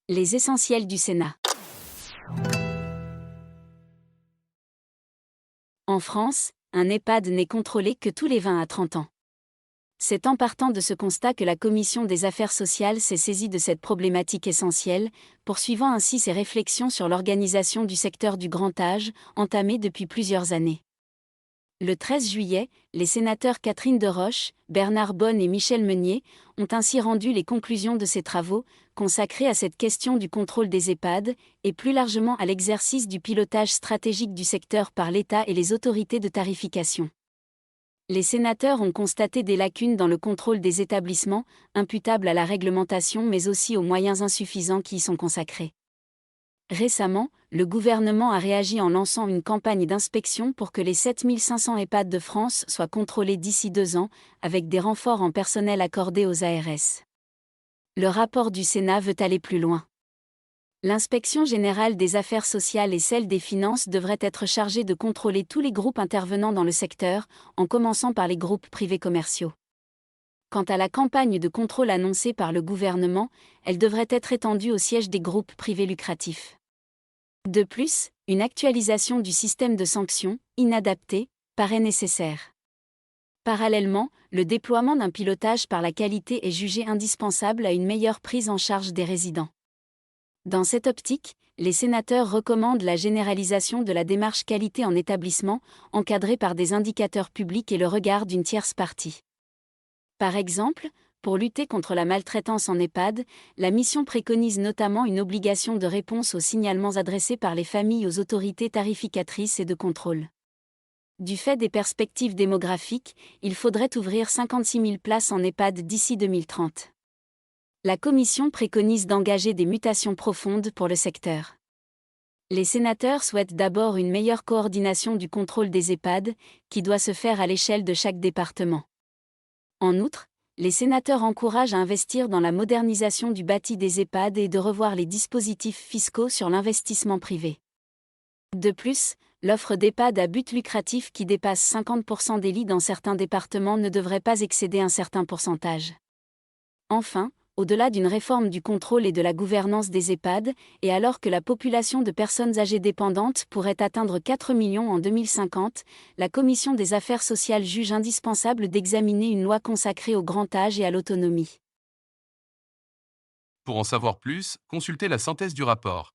Les essentiels du Sénat. En France, un EHPAD n'est contrôlé que tous les 20 à 30 ans. C'est en partant de ce constat que la Commission des affaires sociales s'est saisie de cette problématique essentielle, poursuivant ainsi ses réflexions sur l'organisation du secteur du grand âge, entamées depuis plusieurs années. Le 13 juillet, les sénateurs Catherine Deroche, Bernard Bonne et Michel Meunier ont ainsi rendu les conclusions de ces travaux, consacrés à cette question du contrôle des EHPAD, et plus largement à l'exercice du pilotage stratégique du secteur par l'État et les autorités de tarification. Les sénateurs ont constaté des lacunes dans le contrôle des établissements, imputables à la réglementation mais aussi aux moyens insuffisants qui y sont consacrés. Récemment, le gouvernement a réagi en lançant une campagne d'inspection pour que les 7500 EHPAD de France soient contrôlés d'ici 2 ans, avec des renforts en personnel accordés aux ARS. Le rapport du Sénat veut aller plus loin. L'Inspection générale des affaires sociales et celle des finances devraient être chargées de contrôler tous les groupes intervenant dans le secteur, en commençant par les groupes privés commerciaux. Quant à la campagne de contrôle annoncée par le gouvernement, elle devrait être étendue au siège des groupes privés lucratifs. De plus, une actualisation du système de sanctions, inadapté, paraît nécessaire. Parallèlement, le déploiement d'un pilotage par la qualité est jugé indispensable à une meilleure prise en charge des résidents. Dans cette optique, les sénateurs recommandent la généralisation de la démarche qualité en établissement, encadrée par des indicateurs publics et le regard d'une tierce partie. Par exemple, pour lutter contre la maltraitance en EHPAD, la mission préconise notamment une obligation de réponse aux signalements adressés par les familles aux autorités tarificatrices et de contrôle. Du fait des perspectives démographiques, il faudrait ouvrir 56 000 places en EHPAD d'ici 2030. La Commission préconise d'engager des mutations profondes pour le secteur. Les sénateurs souhaitent d'abord une meilleure coordination du contrôle des EHPAD, qui doit se faire à l'échelle de chaque département. En outre, les sénateurs encouragent à investir dans la modernisation du bâti des EHPAD et de revoir les dispositifs fiscaux sur l'investissement privé. De plus, l'offre d'EHPAD à but lucratif qui dépasse 50% des lits dans certains départements ne devrait pas excéder un certain pourcentage. Enfin, au-delà d'une réforme du contrôle et de la gouvernance des EHPAD, et alors que la population de personnes âgées dépendantes pourrait atteindre 4 millions en 2050, la Commission des affaires sociales juge indispensable d'examiner une loi consacrée au grand âge et à l'autonomie. Pour en savoir plus, consultez la synthèse du rapport.